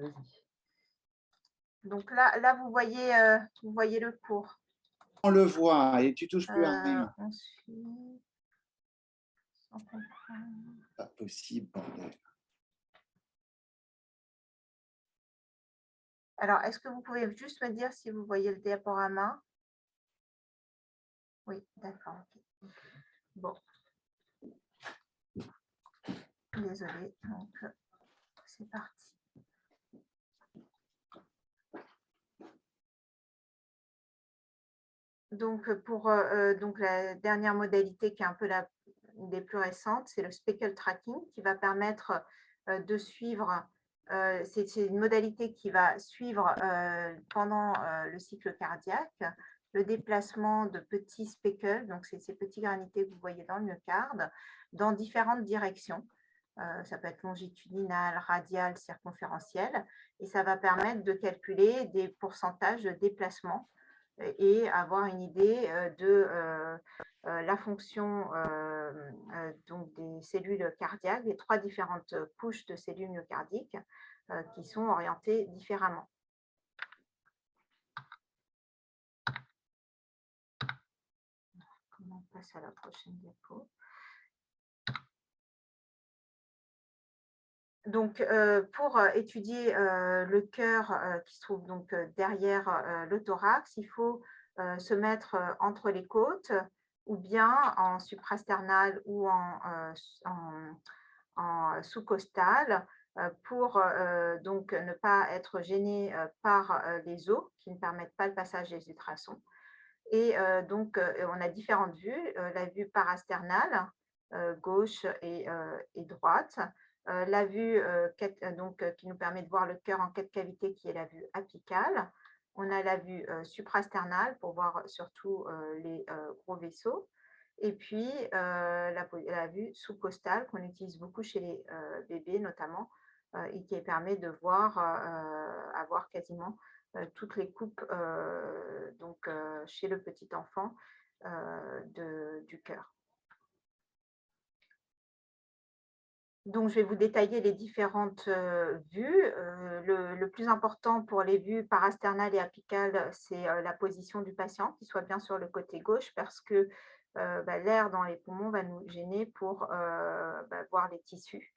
Vas-y. Donc là vous voyez le cours. On le voit et tu touches plus à rien. Ensuite, sans comprendre. Pas possible, bordel. Alors, est-ce que vous pouvez juste me dire si vous voyez le diaporama? Oui, d'accord. Ok. Bon. Désolée. Donc, c'est parti. Donc, pour donc la dernière modalité qui est un peu une des plus récentes, c'est le speckle tracking qui va permettre de suivre. C'est une modalité qui va suivre pendant le cycle cardiaque le déplacement de petits speckles, donc c'est ces petits granités que vous voyez dans le myocarde, dans différentes directions. Ça peut être longitudinal, radial, circonférentiel, et ça va permettre de calculer des pourcentages de déplacement et avoir une idée de la fonction donc des cellules cardiaques, des 3 différentes couches de cellules myocardiques qui sont orientées différemment. On passe à la prochaine diapo. Donc, pour étudier le cœur qui se trouve donc derrière le thorax, il faut se mettre entre les côtes ou bien en suprasternal ou en sous-costal pour donc ne pas être gêné par les os qui ne permettent pas le passage des ultrasons. Et donc, on a différentes vues, la vue parasternale, gauche et droite, la vue donc, qui nous permet de voir le cœur en 4 cavités, qui est la vue apicale. On a la vue suprasternale pour voir surtout les gros vaisseaux. Et puis, la vue sous-costale qu'on utilise beaucoup chez les bébés notamment, et qui permet de voir, avoir quasiment toutes les coupes donc, chez le petit enfant du cœur. Donc, je vais vous détailler les différentes vues. Le plus important pour les vues parasternales et apicales, c'est la position du patient, qui soit bien sur le côté gauche, parce que l'air dans les poumons va nous gêner pour voir les tissus.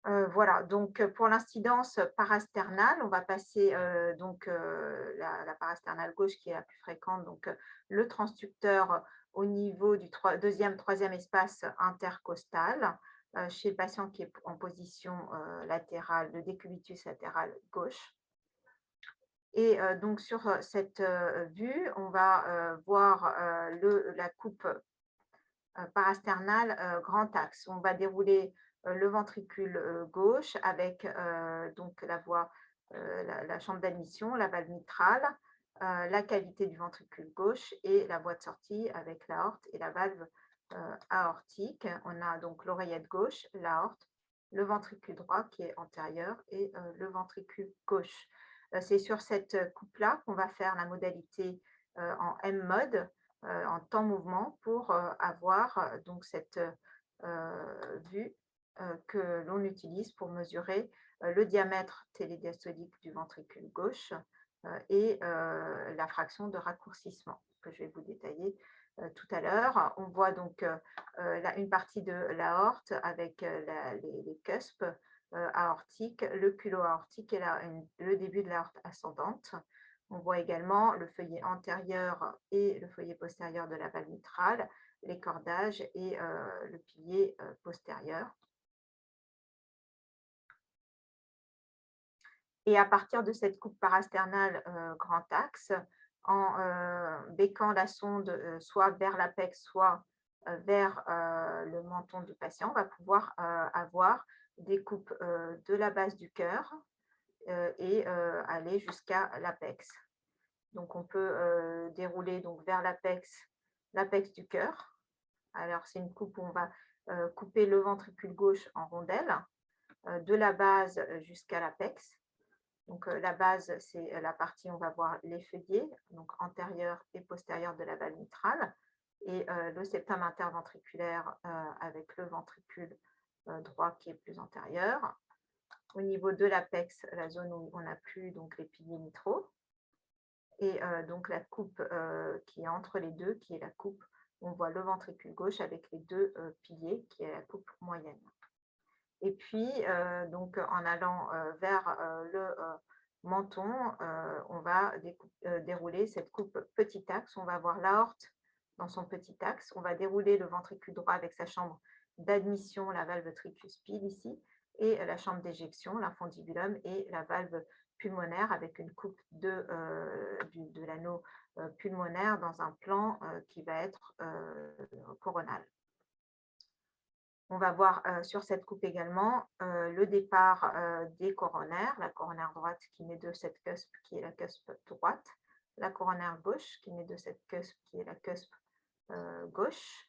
Voilà, donc pour l'incidence parasternale, on va passer donc la parasternale gauche qui est la plus fréquente, donc le transducteur au niveau du deuxième, troisième espace intercostal chez le patient qui est en position latérale, le décubitus latéral gauche. Et donc sur cette vue, on va voir la coupe parasternale grand axe. On va dérouler le ventricule gauche avec donc la voie, la chambre d'admission, la valve mitrale, la cavité du ventricule gauche et la voie de sortie avec l'aorte et la valve aortique. On a donc l'oreillette gauche, l'aorte, le ventricule droit qui est antérieur et le ventricule gauche. C'est sur cette coupe-là qu'on va faire la modalité en M-mode, en temps mouvement pour avoir donc cette vue que l'on utilise pour mesurer le diamètre télédiastolique du ventricule gauche et la fraction de raccourcissement que je vais vous détailler tout à l'heure. On voit donc une partie de l'aorte avec les cuspes aortiques, le culot aortique et le début de l'aorte ascendante. On voit également le feuillet antérieur et le feuillet postérieur de la valve mitrale, les cordages et le pilier postérieur. Et à partir de cette coupe parasternale grand axe, en béquant la sonde soit vers l'apex, soit vers le menton du patient, on va pouvoir avoir des coupes de la base du cœur et aller jusqu'à l'apex. Donc, on peut dérouler donc vers l'apex du cœur. Alors, c'est une coupe où on va couper le ventricule gauche en rondelle, de la base jusqu'à l'apex. Donc, la base, c'est la partie où on va voir les feuillets, donc antérieur et postérieur de la valve mitrale, et le septum interventriculaire avec le ventricule droit qui est plus antérieur. au niveau de l'apex, la zone où on n'a plus donc les piliers mitraux. Et donc la coupe qui est entre les deux, qui est la coupe, on voit le ventricule gauche avec les deux piliers, qui est la coupe moyenne. Et puis, donc, en allant vers le menton, on va dérouler cette coupe petit axe. On va voir l'aorte dans son petit axe. On va dérouler le ventricule droit avec sa chambre d'admission, la valve tricuspide ici, et la chambre d'éjection, l'infundibulum, et la valve pulmonaire avec une coupe de l'anneau pulmonaire dans un plan qui va être coronal. On va voir sur cette coupe également le départ des coronaires, la coronaire droite qui naît de cette cusp qui est la cusp droite, la coronaire gauche qui naît de cette cusp qui est la cusp gauche,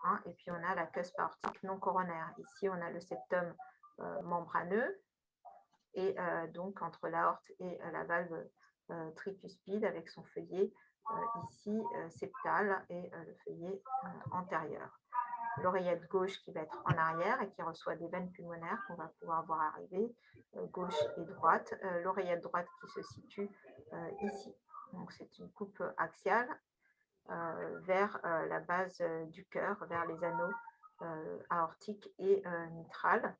hein, et puis on a la cusp aortique non coronaire. Ici, on a le septum membraneux et donc entre l'aorte et la valve tricuspide avec son feuillet ici septal et le feuillet antérieur. L'oreillette gauche qui va être en arrière et qui reçoit des veines pulmonaires qu'on va pouvoir voir arriver, gauche et droite. L'oreillette droite qui se situe ici. Donc c'est une coupe axiale vers la base du cœur, vers les anneaux aortiques et mitrales.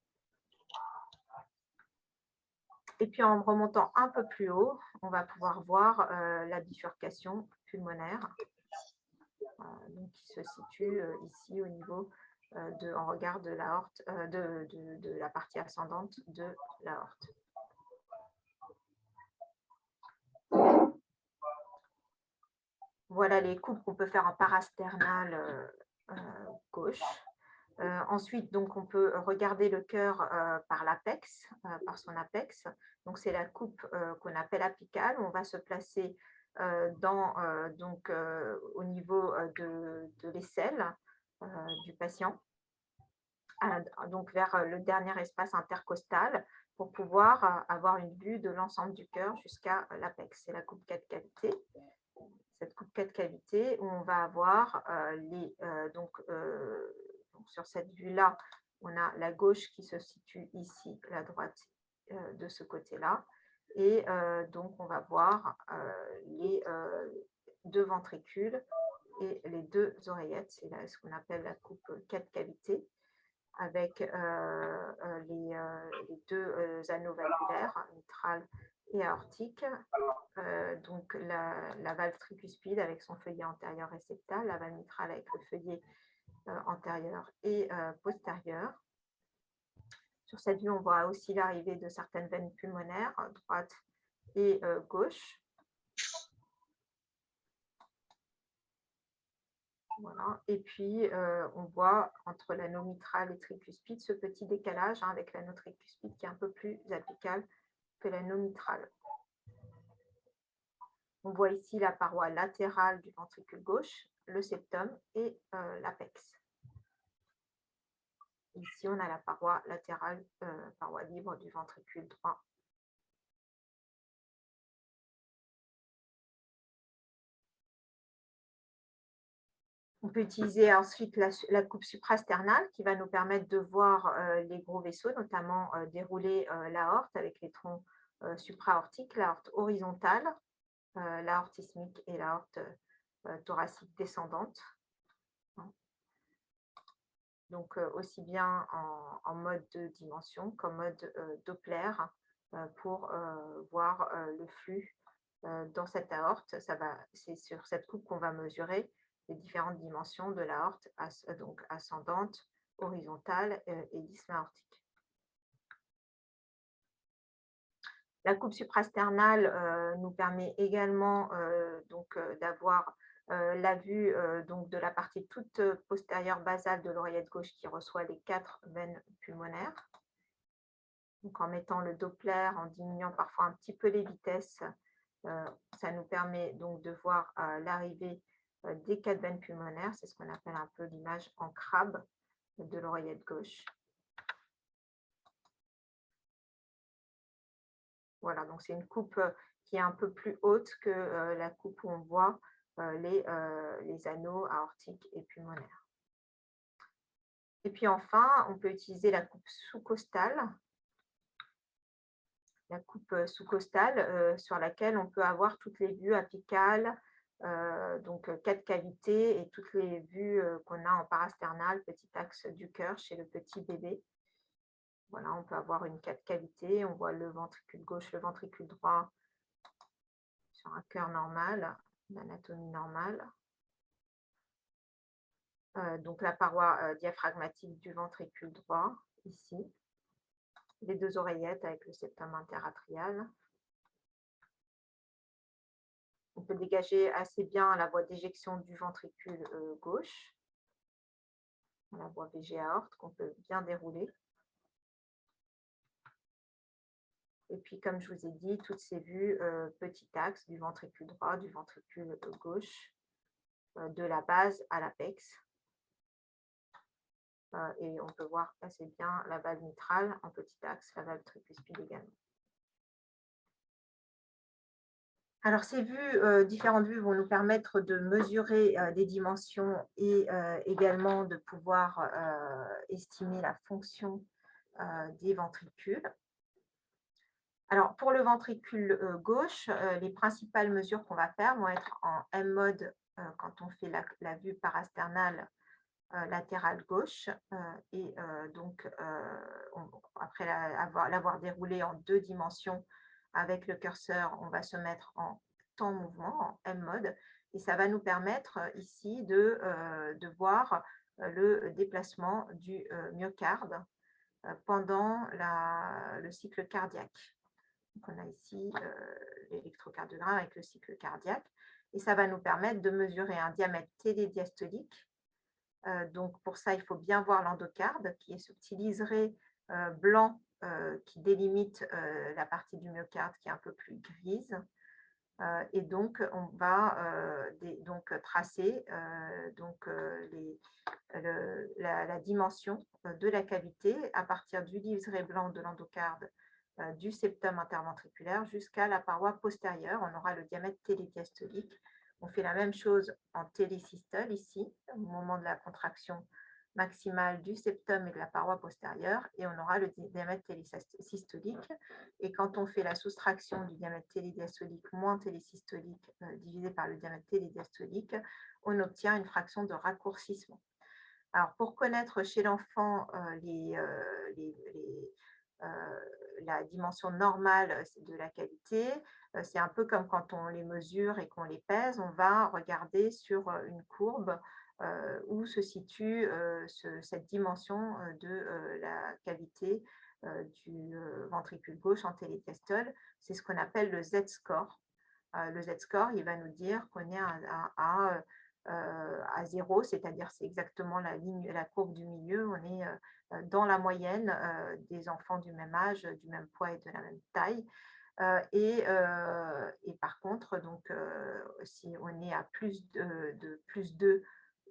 Et puis en remontant un peu plus haut, on va pouvoir voir la bifurcation pulmonaire. Donc, qui se situe ici au niveau en regard de l'aorte, de la partie ascendante de l'aorte. Voilà les coupes qu'on peut faire en parasternal gauche. Ensuite, donc, on peut regarder le cœur par l'apex, par son apex. Donc, c'est la coupe qu'on appelle apicale. On va se placer au niveau de l'aisselle du patient, donc vers le dernier espace intercostal pour pouvoir avoir une vue de l'ensemble du cœur jusqu'à l'apex. C'est la coupe 4 cavités. Cette coupe 4 cavités où on va avoir donc sur cette vue-là, on a la gauche qui se situe ici, la droite de ce côté-là. Et donc, on va voir les deux ventricules et les deux oreillettes. C'est ce qu'on appelle la coupe 4 cavités avec les deux anneaux valvulaires, mitral et aortique. Donc, la valve tricuspide avec son feuillet antérieur et septal, la valve mitrale avec le feuillet antérieur et postérieur. Sur cette vue, on voit aussi l'arrivée de certaines veines pulmonaires, droite et gauche. Voilà. Et puis, on voit entre l'anneau mitral et tricuspide ce petit décalage avec l'anneau tricuspide qui est un peu plus apical que l'anneau mitral. On voit ici la paroi latérale du ventricule gauche, le septum et l'apex. Ici, on a la paroi latérale, paroi libre du ventricule droit. On peut utiliser ensuite la coupe suprasternale qui va nous permettre de voir les gros vaisseaux, notamment dérouler l'aorte avec les troncs supraortiques, l'aorte horizontale, l'aorte isthmique et l'aorte thoracique descendante. Donc, aussi bien en mode de dimension qu'en mode Doppler pour voir le flux dans cette aorte. C'est sur cette coupe qu'on va mesurer les différentes dimensions de l'aorte, donc ascendante, horizontale et l'isthme aortique. La coupe suprasternale nous permet également d'avoir la vue donc de la partie toute postérieure basale de l'oreillette gauche qui reçoit les 4 veines pulmonaires. Donc, en mettant le Doppler, en diminuant parfois un petit peu les vitesses, ça nous permet donc de voir l'arrivée des 4 veines pulmonaires. C'est ce qu'on appelle un peu l'image en crabe de l'oreillette gauche. Voilà, donc c'est une coupe qui est un peu plus haute que la coupe où on voit les anneaux aortiques et pulmonaires. Et puis enfin, on peut utiliser la coupe sous-costale la coupe sous-costale sur laquelle on peut avoir toutes les vues apicales, donc 4 cavités et toutes les vues qu'on a en parasternal, petit axe du cœur chez le petit bébé. Voilà, on peut avoir une 4 cavités, on voit le ventricule gauche, le ventricule droit sur un cœur normal, une anatomie normale. Donc la paroi diaphragmatique du ventricule droit, ici. Les 2 oreillettes avec le septum interatrial. On peut dégager assez bien la voie d'éjection du ventricule gauche, la voie VG aorte qu'on peut bien dérouler. Et puis, comme je vous ai dit, toutes ces vues petit axe du ventricule droit, du ventricule gauche, de la base à l'apex. Et on peut voir assez bien la valve mitrale en petit axe, la valve tricuspide également. Alors, ces vues, différentes vues vont nous permettre de mesurer des dimensions et également de pouvoir estimer la fonction des ventricules. Alors, pour le ventricule gauche, les principales mesures qu'on va faire vont être en M-mode quand on fait la vue parasternale latérale gauche. Et donc, après l'avoir déroulé en 2 dimensions avec le curseur, on va se mettre en temps mouvement, en M-mode. Et ça va nous permettre ici de voir le déplacement du myocarde pendant le cycle cardiaque. Donc, on a ici l'électrocardiogramme avec le cycle cardiaque. Et ça va nous permettre de mesurer un diamètre télédiastolique. Donc, pour ça, il faut bien voir l'endocarde, qui est ce petit liseré blanc qui délimite la partie du myocarde qui est un peu plus grise. Et donc, on va tracer la dimension de la cavité à partir du liseré blanc de l'endocarde du septum interventriculaire jusqu'à la paroi postérieure. On aura le diamètre télédiastolique. On fait la même chose en télésystole ici, au moment de la contraction maximale du septum et de la paroi postérieure, et on aura le diamètre télésystolique. Et quand on fait la soustraction du diamètre télédiastolique moins télésystolique divisé par le diamètre télédiastolique, on obtient une fraction de raccourcissement. Alors, pour connaître chez l'enfant la dimension normale de la cavité, c'est un peu comme quand on les mesure et qu'on les pèse, on va regarder sur une courbe où se situe cette dimension de la cavité du ventricule gauche en télédiastole. C'est ce qu'on appelle le Z-score. Le Z-score, il va nous dire qu'on est à 0, c'est-à-dire c'est exactement la courbe du milieu. On est dans la moyenne des enfants du même âge, du même poids et de la même taille. Et par contre, donc, si on est à plus de plus 2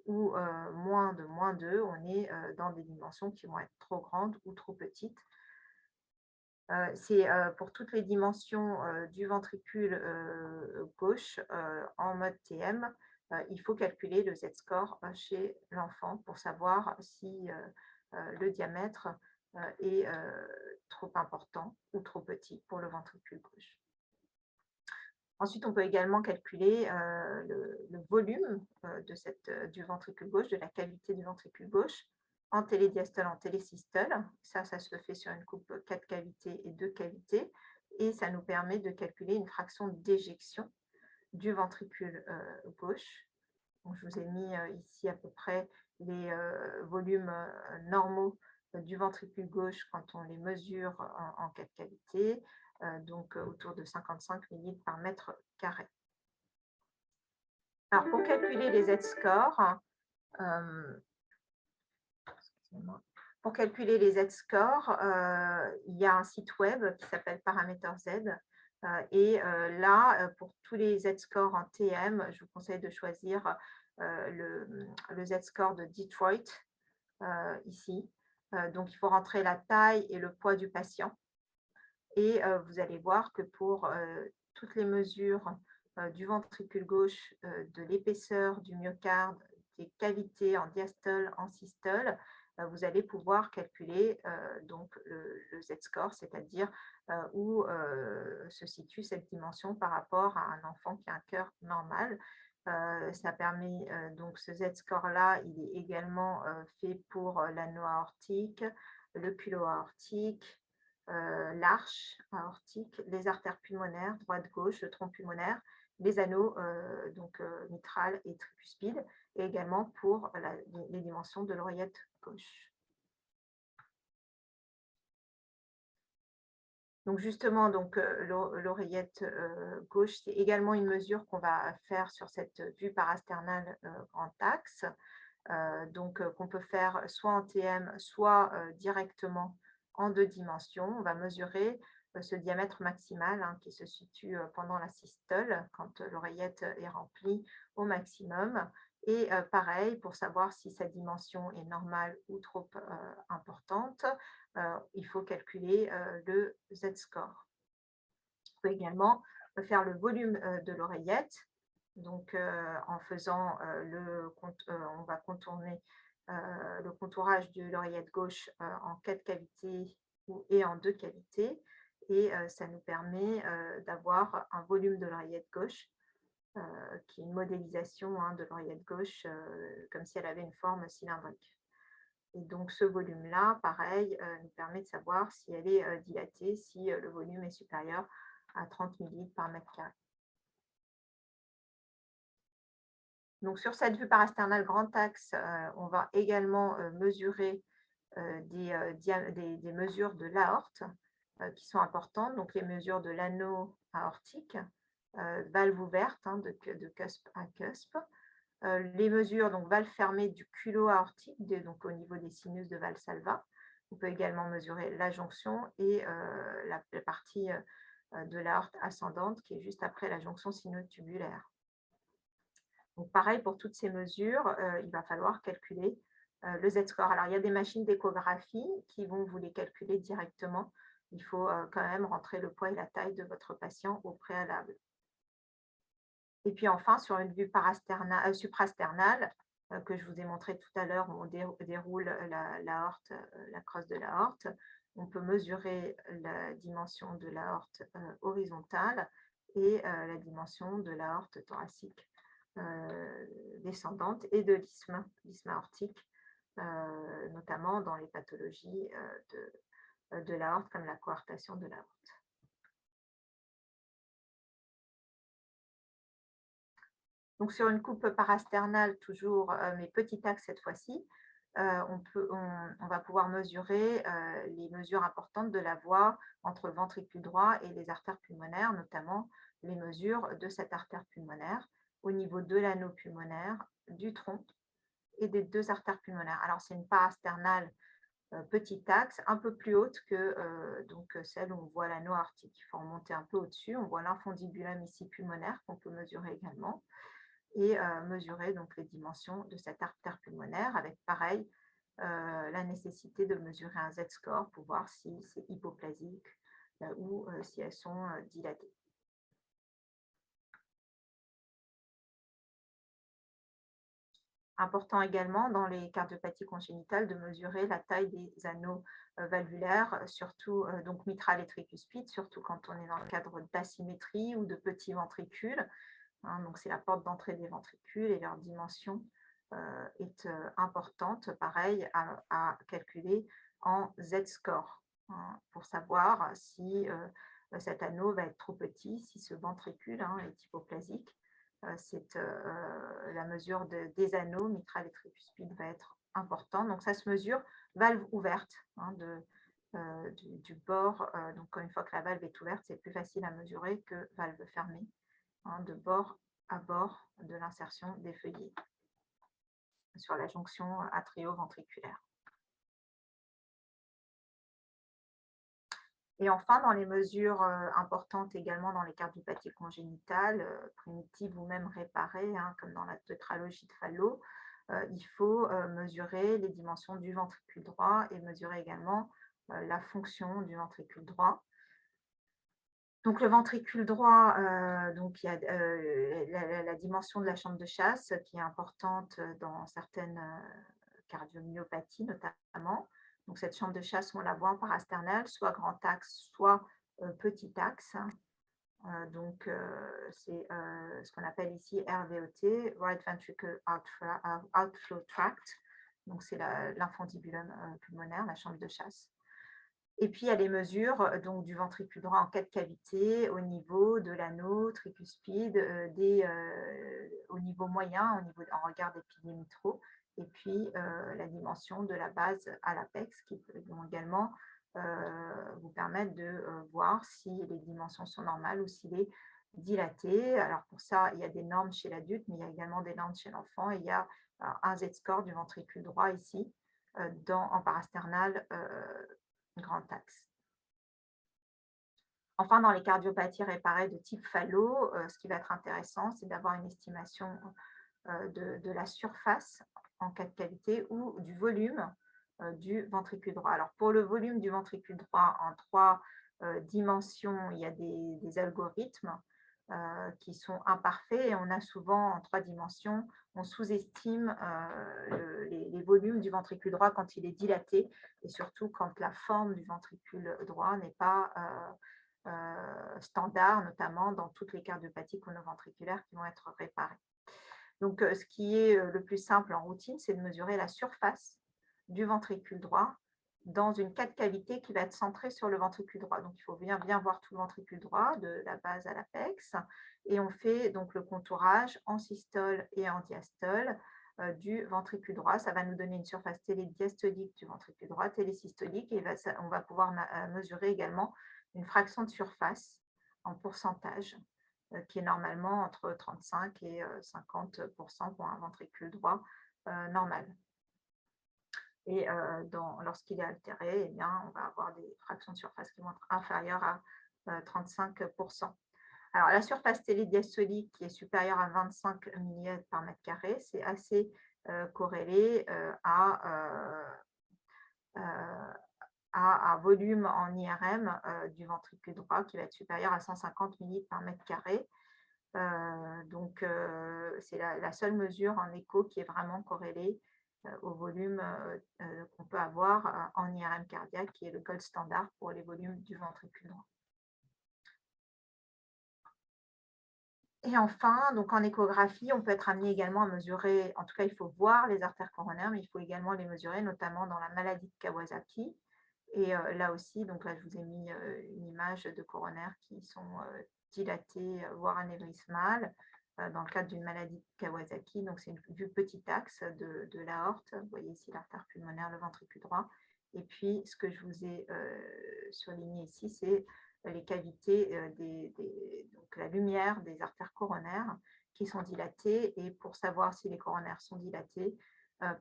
ou moins de moins 2, on est dans des dimensions qui vont être trop grandes ou trop petites. C'est pour toutes les dimensions du ventricule gauche en mode TM, il faut calculer le Z-score chez l'enfant pour savoir si le diamètre est trop important ou trop petit pour le ventricule gauche. Ensuite, on peut également calculer le volume du ventricule gauche, de la cavité du ventricule gauche, en télédiastole, en télésystole. Ça se fait sur une coupe 4 cavités et 2 cavités. Et ça nous permet de calculer une fraction d'éjection du ventricule gauche. Donc, je vous ai mis ici à peu près les volumes normaux du ventricule gauche quand on les mesure en 4 cavités, donc autour de 55 millilitres par mètre carré. Alors, pour calculer les Z-scores, pour calculer les Z-scores, il y a un site web qui s'appelle Paramètres Z. Et là, pour tous les Z-scores en TM, je vous conseille de choisir le Z-score de Detroit, ici. Donc, il faut rentrer la taille et le poids du patient. Et vous allez voir que pour toutes les mesures du ventricule gauche, de l'épaisseur du myocarde, des cavités en diastole, en systole, vous allez pouvoir calculer donc le Z-score, c'est-à-dire où se situe cette dimension par rapport à un enfant qui a un cœur normal. Ça permet donc ce Z-score-là, il est également fait pour l'anneau aortique, le culot aortique, l'arche aortique, les artères pulmonaires, droite-gauche, le tronc pulmonaire, les anneaux donc mitral et tricuspide, et également pour les dimensions de l'oreillette gauche. Donc justement, donc, l'oreillette gauche, c'est également une mesure qu'on va faire sur cette vue parasternale grand axe, donc qu'on peut faire soit en TM, soit directement en 2 dimensions. On va mesurer ce diamètre maximal hein, qui se situe pendant la systole, quand l'oreillette est remplie au maximum. Et pareil, pour savoir si sa dimension est normale ou trop importante, il faut calculer le Z-score. On peut également faire le volume de l'oreillette. Donc, en faisant on va contourner le contourage de l'oreillette gauche en 4 cavités et en 2 cavités. Et ça nous permet d'avoir un volume de l'oreillette gauche, qui est une modélisation hein, de l'oreillette gauche, comme si elle avait une forme cylindrique. Et donc, ce volume-là, pareil, nous permet de savoir si elle est dilatée, si le volume est supérieur à 30 ml par mètre carré. Donc, sur cette vue parasternale grand axe, on va également mesurer des mesures de l'aorte qui sont importantes. Donc, les mesures de l'anneau aortique, valve ouverte hein, de cusp à cusp. Les mesures, donc valve fermée du culot aortique, donc au niveau des sinus de Valsalva. On peut également mesurer la jonction et la partie de l'aorte ascendante qui est juste après la jonction sinotubulaire. Donc pareil, pour toutes ces mesures, il va falloir calculer le Z-score. Alors, il y a des machines d'échographie qui vont vous les calculer directement. Il faut quand même rentrer le poids et la taille de votre patient au préalable. Et puis enfin, sur une vue suprasternale, que je vous ai montré tout à l'heure, où on déroule l'aorte, la crosse de l'aorte, on peut mesurer la dimension de l'aorte horizontale et la dimension de l'aorte thoracique descendante et de l'isthme aortique, notamment dans les pathologies de l'aorte, comme la coartation de l'aorte. Donc, sur une coupe parasternale, toujours, mais petit axe cette fois-ci, on va pouvoir mesurer les mesures importantes de la voie entre le ventricule droit et les artères pulmonaires, notamment les mesures de cette artère pulmonaire au niveau de l'anneau pulmonaire, du tronc et des 2 artères pulmonaires. Alors, c'est une parasternale petit axe, un peu plus haute que donc, celle où on voit l'anneau aortique. Il faut remonter un peu au-dessus. On voit l'infundibulum ici pulmonaire qu'on peut mesurer également et mesurer donc les dimensions de cette artère pulmonaire avec pareil la nécessité de mesurer un Z-score pour voir si c'est hypoplasique ou si elles sont dilatées. Important également dans les cardiopathies congénitales de mesurer la taille des anneaux valvulaires, surtout donc mitral et tricuspide, surtout quand on est dans le cadre d'asymétrie ou de petits ventricules. Hein, donc, c'est la porte d'entrée des ventricules et leur dimension est importante, pareil, à calculer en Z-score hein, pour savoir si cet anneau va être trop petit, si ce ventricule hein, est hypoplasique. C'est la mesure des anneaux mitral et tricuspide va être importante. Donc, ça se mesure valve ouverte hein, du bord. Donc, une fois que la valve est ouverte, c'est plus facile à mesurer que valve fermée. Hein, de bord à bord de l'insertion des feuillets sur la jonction atrioventriculaire. Et enfin, dans les mesures importantes également dans les cardiopathies congénitales, primitives ou même réparées, hein, comme dans la tétralogie de Fallot, il faut mesurer les dimensions du ventricule droit et mesurer également la fonction du ventricule droit. Donc, le ventricule droit, donc il y a la dimension de la chambre de chasse qui est importante dans certaines cardiomyopathie notamment. Donc cette chambre de chasse, on la voit en parasternal, soit grand axe, soit petit axe. Donc c'est ce qu'on appelle ici RVOT, Right Ventricle Outflow Tract. Donc c'est l'infundibulum pulmonaire, la chambre de chasse. Et puis, il y a les mesures donc, du ventricule droit en 4 cavités au niveau de l'anneau tricuspide, au niveau moyen, en regard des piliers mitraux, et puis la dimension de la base à l'apex qui vont également vous permettre de voir si les dimensions sont normales ou s'il est dilaté. Alors pour ça, il y a des normes chez l'adulte, mais il y a également des normes chez l'enfant. Il y a un Z-score du ventricule droit ici, en parasternal grand axe. Enfin, dans les cardiopathies réparées de type Fallot, ce qui va être intéressant, c'est d'avoir une estimation de la surface en cas de cavité ou du volume du ventricule droit. Alors, pour le volume du ventricule droit en 3 dimensions, il y a des algorithmes qui sont imparfaits et on a souvent en 3 dimensions, on sous-estime les volumes du ventricule droit quand il est dilaté et surtout quand la forme du ventricule droit n'est pas standard, notamment dans toutes les cardiopathies conoventriculaires qui vont être réparées. Donc, ce qui est le plus simple en routine, c'est de mesurer la surface du ventricule droit dans une 4 cavités qui va être centrée sur le ventricule droit. Donc, il faut bien voir tout le ventricule droit, de la base à l'apex. Et on fait donc le contourage en systole et en diastole du ventricule droit. Ça va nous donner une surface télédiastolique du ventricule droit, télésystolique, et on va pouvoir mesurer également une fraction de surface en pourcentage qui est normalement entre 35 et 50% pour un ventricule droit normal. Et lorsqu'il est altéré, eh bien, on va avoir des fractions de surface qui vont être inférieures à 35%. Alors, la surface télédiastolique qui est supérieure à 25 millilitres par mètre carré, c'est assez corrélé à un volume en IRM du ventricule droit qui va être supérieur à 150 millilitres par mètre carré. Donc, c'est la seule mesure en écho qui est vraiment corrélée au volume qu'on peut avoir en IRM cardiaque, qui est le gold standard pour les volumes du ventricule droit. Et enfin, donc en échographie, on peut être amené également à mesurer, en tout cas, il faut voir les artères coronaires, mais il faut également les mesurer, notamment dans la maladie de Kawasaki. Et là aussi, donc là, je vous ai mis une image de coronaires qui sont dilatées, voire anévrismales, dans le cadre d'une maladie de Kawasaki. Donc, c'est du petit axe de l'aorte. Vous voyez ici l'artère pulmonaire, le ventricule droit. Et puis, ce que je vous ai surligné ici, c'est les cavités, donc la lumière des artères coronaires qui sont dilatées. Et pour savoir si les coronaires sont dilatées,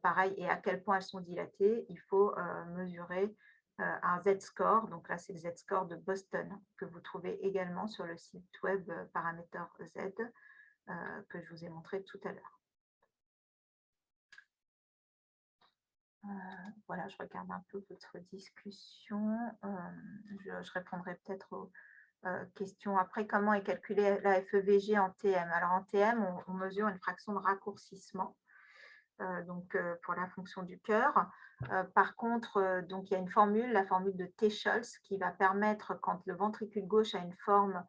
pareil, et à quel point elles sont dilatées, il faut mesurer un Z-score. Donc là, c'est le Z-score de Boston que vous trouvez également sur le site web Paramètre Z que je vous ai montré tout à l'heure. Voilà, je regarde un peu votre discussion. Je répondrai peut-être aux questions. Après, comment est calculée la FEVG en TM? Alors en TM, on mesure une fraction de raccourcissement. Donc pour la fonction du cœur. Par contre, donc il y a une formule, la formule de T-Scholz, qui va permettre, quand le ventricule gauche a une forme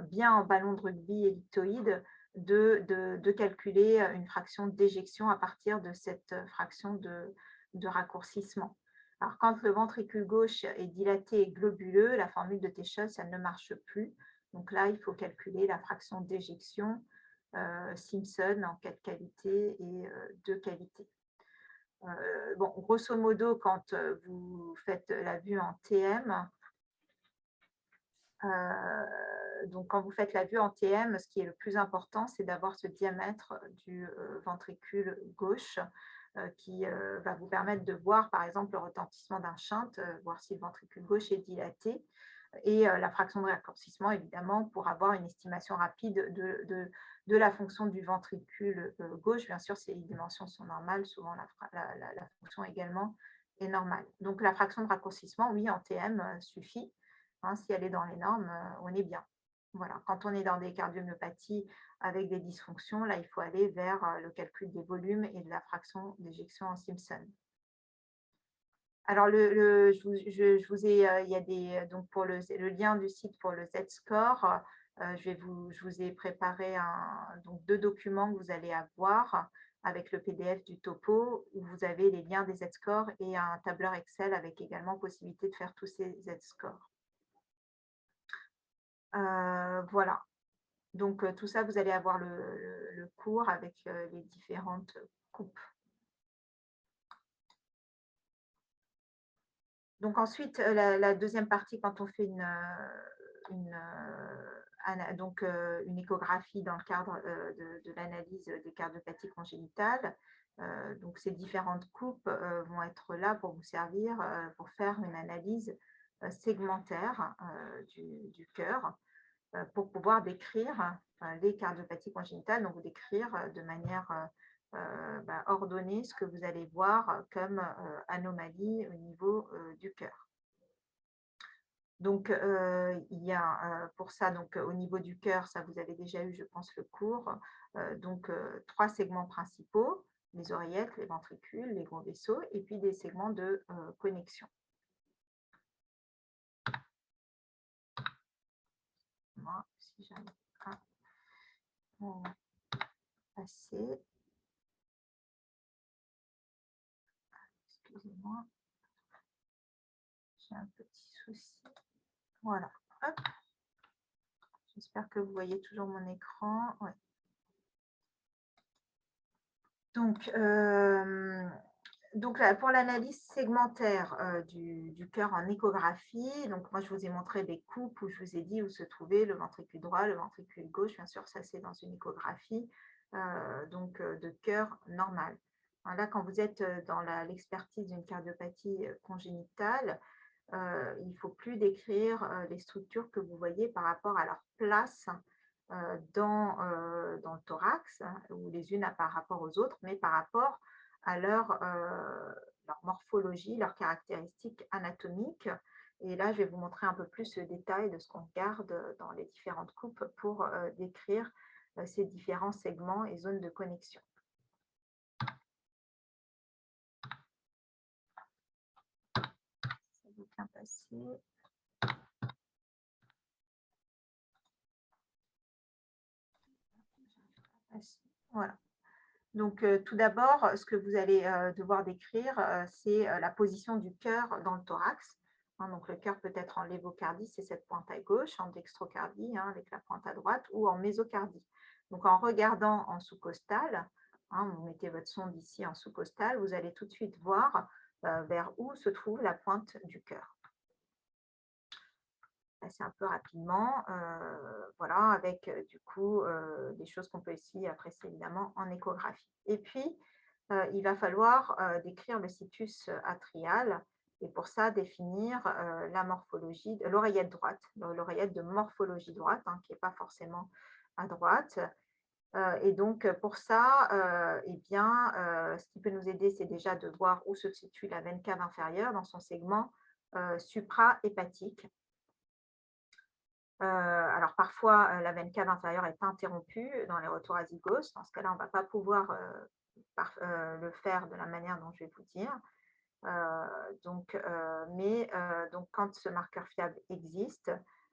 bien en ballon de rugby elliptoïde, de calculer une fraction d'éjection à partir de cette fraction de raccourcissement. Alors, quand le ventricule gauche est dilaté et globuleux, la formule de T-Scholz, elle ne marche plus. Donc là, il faut calculer la fraction d'éjection Simpson en 4 cavités et 2 cavités. Bon, grosso modo, quand vous faites la vue en TM, donc quand vous faites la vue en TM, ce qui est le plus important, c'est d'avoir ce diamètre du ventricule gauche qui va vous permettre de voir, par exemple, le retentissement d'un shunt, voir si le ventricule gauche est dilaté, et la fraction de raccourcissement, évidemment, pour avoir une estimation rapide de la fonction du ventricule gauche. Bien sûr, si les dimensions sont normales, souvent la fonction également est normale. Donc, la fraction de raccourcissement, oui, en TM suffit. Hein, si elle est dans les normes, on est bien. Voilà, quand on est dans des cardiomyopathies avec des dysfonctions, là, il faut aller vers le calcul des volumes et de la fraction d'éjection en Simpson. Alors, je vous ai, il y a des, donc pour le lien du site pour le Z-score, je vous ai préparé donc 2 documents que vous allez avoir avec le PDF du topo où vous avez les liens des Z-scores et un tableur Excel avec également possibilité de faire tous ces Z-scores. Voilà. Donc, tout ça, vous allez avoir le cours avec les différentes coupes. Donc ensuite, la deuxième partie, quand on fait une échographie dans le cadre de l'analyse des cardiopathies congénitales, donc ces différentes coupes vont être là pour vous servir pour faire une analyse segmentaire du cœur pour pouvoir décrire les cardiopathies congénitales, donc décrire de manière ordonnée ce que vous allez voir comme anomalie au niveau du cœur. Donc, il y a pour ça, donc, au niveau du cœur, ça vous avez déjà eu, je pense, le cours. Donc, 3 segments principaux, les oreillettes, les ventricules, les gros vaisseaux, et puis des segments de connexion. Moi, si j'arrive à passer. Excusez-moi, j'ai un petit souci. Voilà. Hop. J'espère que vous voyez toujours mon écran. Ouais. Donc là, pour l'analyse segmentaire du cœur en échographie, donc moi je vous ai montré des coupes où je vous ai dit où se trouvait le ventricule droit, le ventricule gauche. Bien sûr, ça c'est dans une échographie de cœur normal. Là, quand vous êtes dans l'expertise d'une cardiopathie congénitale, il ne faut plus décrire les structures que vous voyez par rapport à leur place dans le thorax, hein, ou les unes par rapport aux autres, mais par rapport à leur morphologie, leurs caractéristiques anatomiques. Et là, je vais vous montrer un peu plus le détail de ce qu'on regarde dans les différentes coupes pour décrire ces différents segments et zones de connexion. Ça va bien passer. Voilà. Donc, tout d'abord, ce que vous allez devoir décrire, c'est la position du cœur dans le thorax. Hein, donc, le cœur peut être en lévocardie, c'est cette pointe à gauche, en dextrocardie, hein, avec la pointe à droite, ou en mésocardie. Donc, en regardant en sous-costal, hein, vous mettez votre sonde ici en sous-costal, vous allez tout de suite voir vers où se trouve la pointe du cœur. Passer un peu rapidement, voilà, avec du coup des choses qu'on peut aussi apprécier évidemment en échographie. Et puis, il va falloir décrire le situs atrial et pour ça définir la morphologie de l'oreillette droite, l'oreillette de morphologie droite, hein, qui n'est pas forcément à droite. Et donc pour ça, ce qui peut nous aider, c'est déjà de voir où se situe la veine cave inférieure dans son segment supra-hépatique. Alors parfois, la veine cave inférieure est interrompue dans les retours azygos. Dans ce cas-là, on ne va pas pouvoir le faire de la manière dont je vais vous dire. Donc, quand ce marqueur fiable existe,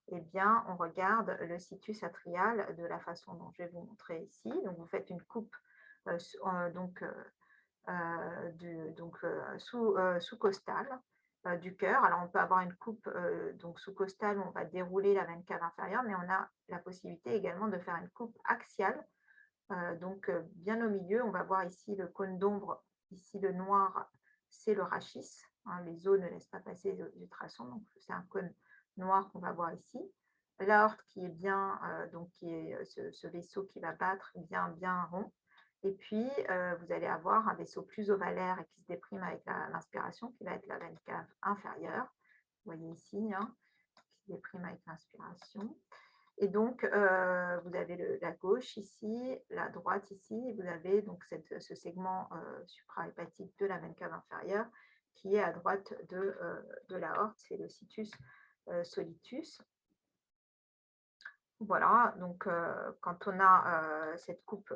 eh bien, on regarde le situs atrial de la façon dont je vais vous montrer ici. Donc, vous faites une coupe sous-costale du cœur. Alors, on peut avoir une coupe sous-costale où on va dérouler la veine cave inférieure, mais on a la possibilité également de faire une coupe axiale. Bien au milieu, on va voir ici le cône d'ombre, ici le noir, c'est le rachis. Hein, les os ne laissent pas passer les ultrasons, donc c'est un cône noir qu'on va voir ici. L'aorte qui est bien, qui est ce vaisseau qui va battre bien rond. Et puis, vous allez avoir un vaisseau plus ovalaire et qui se déprime avec l'inspiration, qui va être la veine cave inférieure. Vous voyez ici, hein, qui se déprime avec l'inspiration. Et donc, vous avez la gauche ici, la droite ici, et vous avez donc ce segment suprahépatique de la veine cave inférieure qui est à droite de l'aorte, c'est le situs solitus. Voilà, donc quand on a cette coupe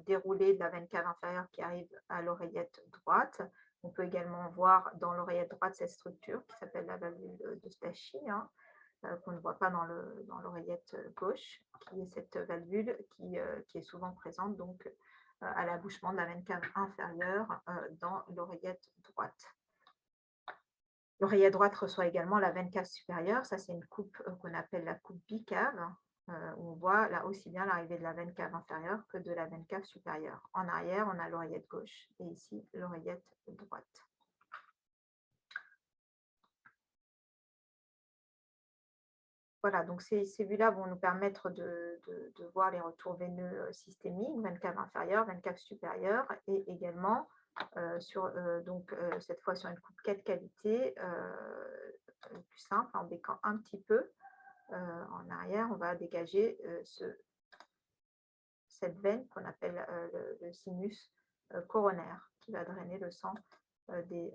déroulée de la veine cave inférieure qui arrive à l'oreillette droite, on peut également voir dans l'oreillette droite cette structure qui s'appelle la valvule de Stachy, hein, qu'on ne voit pas dans l'oreillette gauche, qui est cette valvule qui est souvent présente donc, à l'abouchement de la veine cave inférieure dans l'oreillette droite. L'oreillette droite reçoit également la veine cave supérieure. Ça, c'est une coupe qu'on appelle la coupe bicave, où on voit là aussi bien l'arrivée de la veine cave inférieure que de la veine cave supérieure. En arrière, on a l'oreillette gauche et ici l'oreillette droite. Voilà, donc ces vues-là vont nous permettre de voir les retours veineux systémiques, veine cave inférieure, veine cave supérieure, et également cette fois sur une coupe 4 cavités, plus simple, en béquant un petit peu en arrière, on va dégager cette veine qu'on appelle le sinus coronaire, qui va drainer le sang des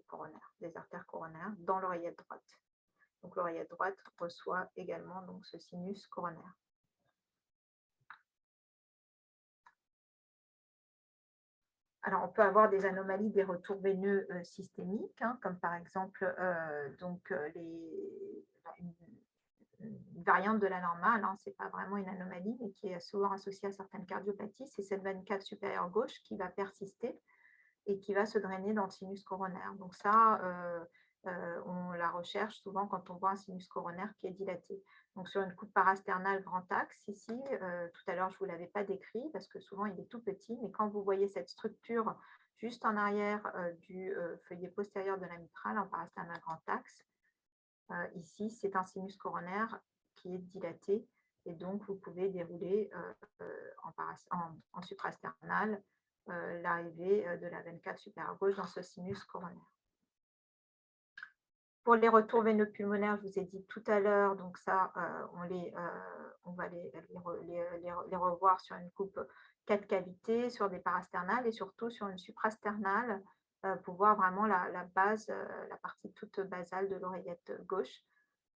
coronaires, des artères coronaires dans l'oreillette droite. Donc l'oreillette droite reçoit également donc, ce sinus coronaire. Alors, on peut avoir des anomalies des retours veineux systémiques, hein, comme par exemple une variante de la normale, hein, ce n'est pas vraiment une anomalie, mais qui est souvent associée à certaines cardiopathies, c'est cette veine cave supérieure gauche qui va persister et qui va se drainer dans le sinus coronaire. Donc ça, on la recherche souvent quand on voit un sinus coronaire qui est dilaté. Donc sur une coupe parasternale grand axe, ici, tout à l'heure, je ne vous l'avais pas décrit parce que souvent il est tout petit, mais quand vous voyez cette structure juste en arrière du feuillet postérieur de la mitrale en parasternale grand axe, ici, c'est un sinus coronaire qui est dilaté et donc vous pouvez dérouler en suprasternal l'arrivée de la veine cave supérieure gauche dans ce sinus coronaire. Pour les retours veineux pulmonaires, je vous ai dit tout à l'heure, donc ça, on va les revoir sur une coupe 4 cavités, sur des parasternales et surtout sur une suprasternale pour voir vraiment la base, la partie toute basale de l'oreillette gauche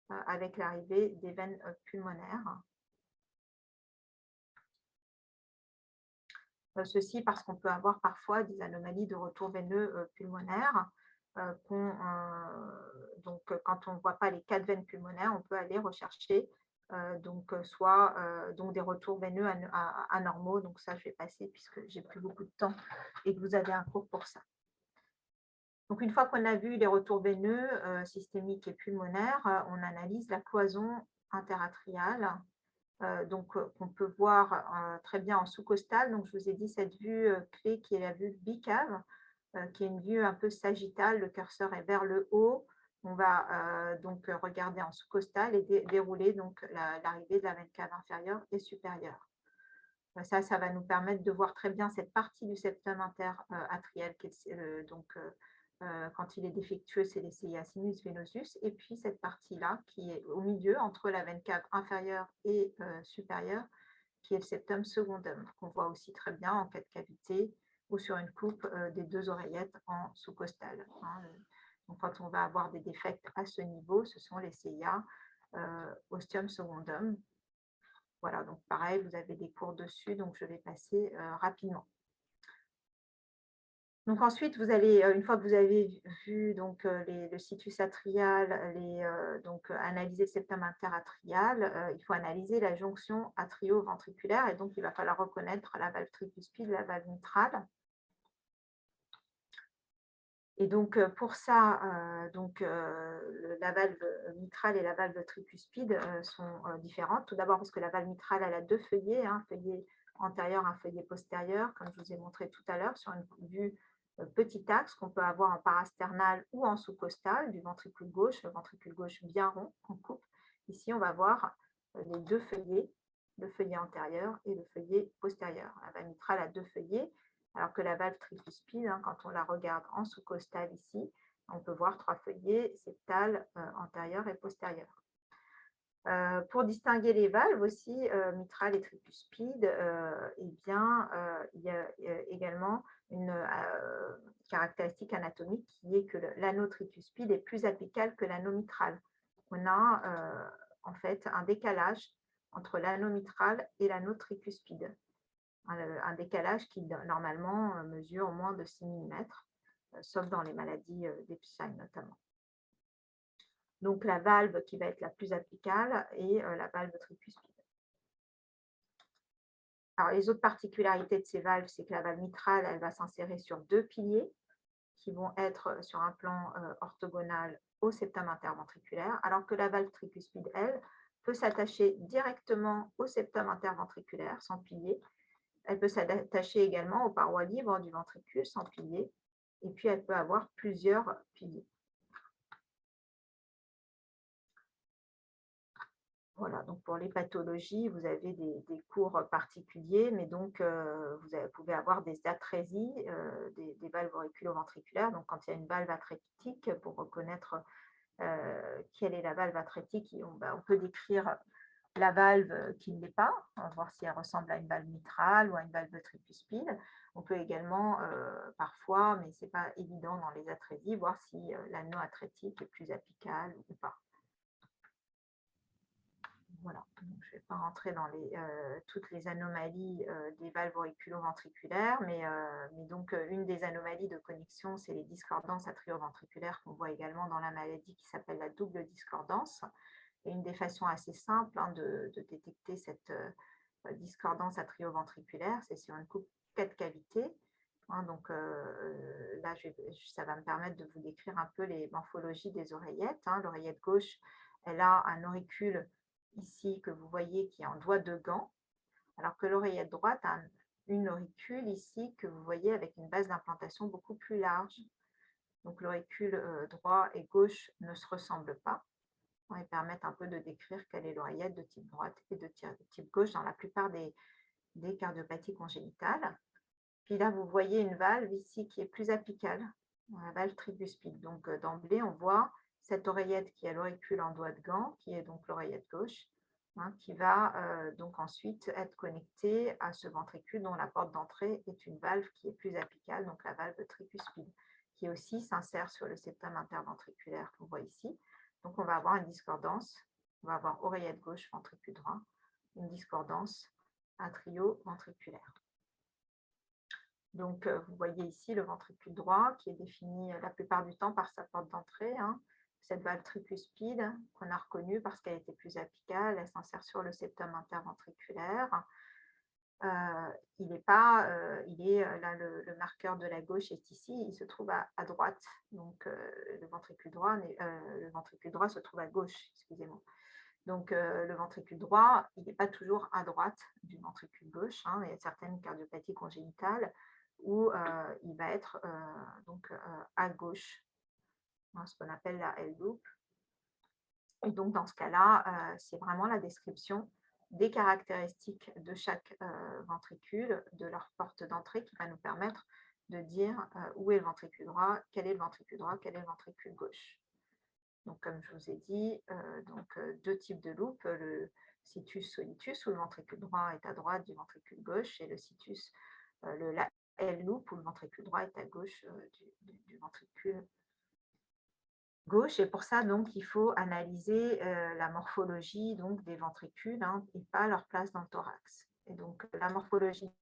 avec l'arrivée des veines pulmonaires. Ceci parce qu'on peut avoir parfois des anomalies de retour veineux pulmonaire. Donc, quand on ne voit pas les 4 veines pulmonaires, on peut aller rechercher soit des retours veineux anormaux. Donc ça, je vais passer puisque j'ai plus beaucoup de temps et que vous avez un cours pour ça. Donc, une fois qu'on a vu les retours veineux systémiques et pulmonaires, on analyse la cloison interatriale. Qu'on peut voir très bien en sous-costale. Donc, je vous ai dit cette vue clé qui est la vue bicave, qui est une vue un peu sagittale. Le curseur est vers le haut. On va donc regarder en sous-costale et dérouler donc l'arrivée de la veine cave inférieure et supérieure. Ça va nous permettre de voir très bien cette partie du septum interatrial qui est quand il est défectueux, c'est les CIA sinus venosus, et puis cette partie-là qui est au milieu entre la veine cave inférieure et supérieure, qui est le septum secondum, qu'on voit aussi très bien en cas de cavité ou sur une coupe des 2 oreillettes en sous-costale. Hein. Donc, quand on va avoir des défects à ce niveau, ce sont les CIA ostium secondum. Voilà, donc pareil, vous avez des cours dessus, donc je vais passer rapidement. Donc ensuite, vous allez, une fois que vous avez vu donc, le situs atrial, analyser le septum interatrial, il faut analyser la jonction atrio-ventriculaire et donc il va falloir reconnaître la valve tricuspide, la valve mitrale. Et donc pour ça, la valve mitrale et la valve tricuspide sont différentes. Tout d'abord parce que la valve mitrale elle a 2 feuillets, un feuillet antérieur, un feuillet postérieur, comme je vous ai montré tout à l'heure sur une vue petit axe qu'on peut avoir en parasternal ou en sous-costal du ventricule gauche, le ventricule gauche bien rond en coupe. Ici, on va voir les 2 feuillets, le feuillet antérieur et le feuillet postérieur. La valve mitrale a 2 feuillets, alors que la valve tricuspide, hein, quand on la regarde en sous-costal ici, on peut voir 3 feuillets, septal, antérieur et postérieur. Pour distinguer les valves aussi, mitrale et tricuspide, il y a également une caractéristique anatomique qui est que l'anneau tricuspide est plus apical que l'anneau mitral. On a en fait un décalage entre l'anneau mitral et l'anneau tricuspide. Un décalage qui normalement mesure moins de 6 millimètres, sauf dans les maladies d'Epstein notamment. Donc la valve qui va être la plus apicale est la valve tricuspide. Alors les autres particularités de ces valves, c'est que la valve mitrale, elle va s'insérer sur 2 piliers qui vont être sur un plan orthogonal au septum interventriculaire, alors que la valve tricuspide, elle, peut s'attacher directement au septum interventriculaire sans pilier. Elle peut s'attacher également aux parois libres du ventricule sans pilier, et puis elle peut avoir plusieurs piliers. Voilà, donc pour les pathologies, vous avez des cours particuliers, mais donc vous pouvez avoir des atrésies des valves auriculo-ventriculaires. Donc quand il y a une valve atrétique, pour reconnaître quelle est la valve atrétique, on peut décrire la valve qui ne l'est pas, on va voir si elle ressemble à une valve mitrale ou à une valve tricuspide. On peut également, parfois, mais ce n'est pas évident dans les atrésies, voir si l'anneau atrétique est plus apical ou pas. Voilà, donc, je ne vais pas rentrer dans toutes les anomalies des valves auriculo-ventriculaires, mais donc une des anomalies de connexion, c'est les discordances atrioventriculaires qu'on voit également dans la maladie qui s'appelle la double discordance. Et une des façons assez simples de détecter cette discordance atrioventriculaire, c'est sur une coupe 4 cavités. Donc là, ça va me permettre de vous décrire un peu les morphologies des oreillettes. L'oreillette gauche, elle a un auricule ici que vous voyez qui est en doigt de gant, alors que l'oreillette droite a une auricule ici que vous voyez avec une base d'implantation beaucoup plus large. Donc l'auricule droit et gauche ne se ressemblent pas. Ils permettent un peu de décrire quelle est l'oreillette de type droite et de type gauche dans la plupart des cardiopathies congénitales. Puis là, vous voyez une valve ici qui est plus apicale, la valve tricuspide. Donc d'emblée, on voit cette oreillette qui a l'auricule en doigt de gant, qui est donc l'oreillette gauche, qui va donc ensuite être connectée à ce ventricule dont la porte d'entrée est une valve qui est plus apicale, donc la valve tricuspide, qui aussi s'insère sur le septum interventriculaire qu'on voit ici. Donc on va avoir une discordance, on va avoir oreillette gauche, ventricule droit, une discordance atrio-ventriculaire. Donc, vous voyez ici le ventricule droit qui est défini la plupart du temps par sa porte d'entrée. Cette valve tricuspide qu'on a reconnue parce qu'elle était plus apicale, elle s'insère sur le septum interventriculaire. Il est là, le marqueur de la gauche est ici, il se trouve à droite. Donc, le ventricule droit se trouve à gauche, excusez-moi. Donc, le ventricule droit, il n'est pas toujours à droite du ventricule gauche. Il y a certaines cardiopathies congénitales où il va être à gauche, ce qu'on appelle la L-loop. Et donc, dans ce cas-là, c'est vraiment la description des caractéristiques de chaque ventricule, de leur porte d'entrée, qui va nous permettre de dire où est le ventricule droit, quel est le ventricule droit, quel est le ventricule gauche. Donc, comme je vous ai dit, deux types de loupes, le situs solitus, où le ventricule droit est à droite du ventricule gauche, et le situs, la L-loop, où le ventricule droit est à gauche du ventricule gauche. Et pour ça, donc, il faut analyser la morphologie donc, des ventricules et pas leur place dans le thorax. Et donc, la morphologie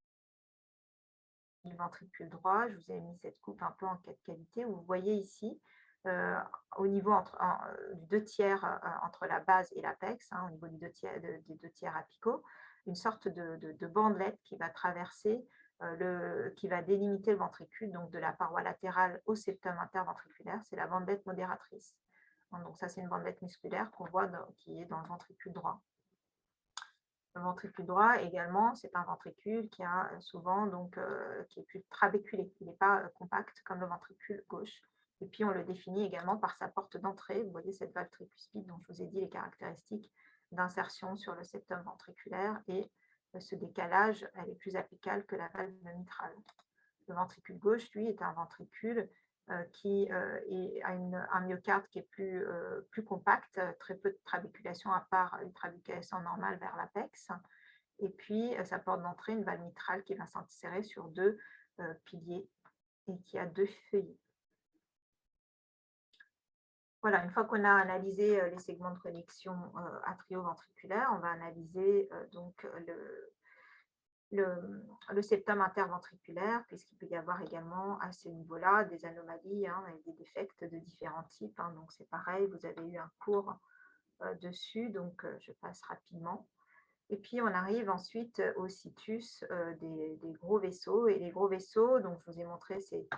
du ventricule droit, je vous ai mis cette coupe un peu en 4 cavités. Vous voyez ici, au niveau du 2 tiers entre la base et l'apex, au niveau des 2 tiers apicaux, une sorte de bandelette qui va traverser, qui va délimiter le ventricule, donc de la paroi latérale au septum interventriculaire. C'est la bandelette modératrice. Donc ça, c'est une bandelette musculaire qu'on voit qui est dans le ventricule droit. Le ventricule droit également, c'est un ventricule qui a souvent qui est plus trabéculé. Il n'est pas compact comme le ventricule gauche. Et puis on le définit également par sa porte d'entrée. Vous voyez cette valve tricuspide dont je vous ai dit les caractéristiques d'insertion sur le septum ventriculaire, et ce décalage, elle est plus apicale que la valve mitrale. Le ventricule gauche, lui, est un ventricule qui a un myocarde qui est plus compact, très peu de trabéculation à part une trabéculation normale vers l'apex. Et puis, sa porte d'entrée, une valve mitrale qui va s'insérer sur 2 piliers et qui a 2 feuillets. Voilà, une fois qu'on a analysé les segments de connexion atrioventriculaire, on va analyser donc le septum interventriculaire, puisqu'il peut y avoir également à ce niveau-là des anomalies hein, et des défects de différents types. Hein. Donc c'est pareil, vous avez eu un cours dessus, donc je passe rapidement. Et puis on arrive ensuite au situs des gros vaisseaux. Et les gros vaisseaux, donc je vous ai montré ces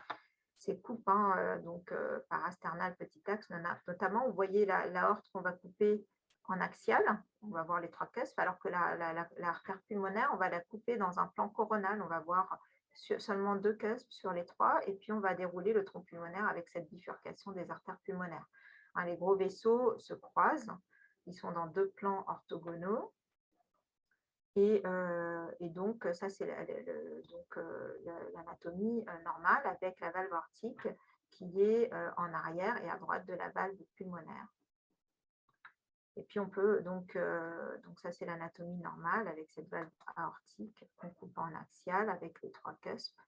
coupes, hein, donc parasternal, petit axe, notamment, vous voyez l'aorte qu'on va couper en axial, on va voir les trois cuspes, alors que l'artère pulmonaire, on va la couper dans un plan coronal, on va voir seulement deux cuspes sur les trois, et puis on va dérouler le tronc pulmonaire avec cette bifurcation des artères pulmonaires. Hein, les gros vaisseaux se croisent, ils sont dans deux plans orthogonaux, et donc, ça, c'est l'anatomie normale avec la valve aortique qui est en arrière et à droite de la valve pulmonaire. Et puis, on peut, donc ça, c'est l'anatomie normale avec cette valve aortique qu'on coupe en axial avec les trois cuspes.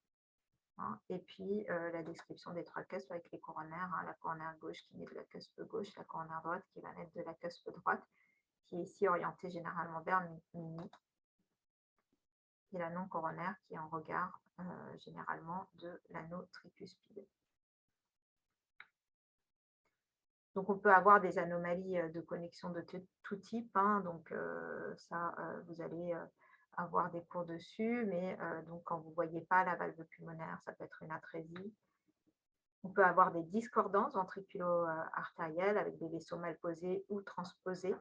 Hein, et puis, la description des trois cuspes avec les coronaires, hein, la coronaire gauche qui naît de la cuspe gauche, la coronaire droite qui va naître de la cuspe droite, qui est ici orientée généralement vers Mini, et la non coronaire qui est en regard généralement de l'anneau tricuspide. Donc on peut avoir des anomalies de connexion de tout type, hein, donc ça vous allez avoir des cours dessus, mais donc quand vous ne voyez pas la valve pulmonaire, ça peut être une atrésie. On peut avoir des discordances ventriculo-artérielles avec des vaisseaux mal posés ou transposés,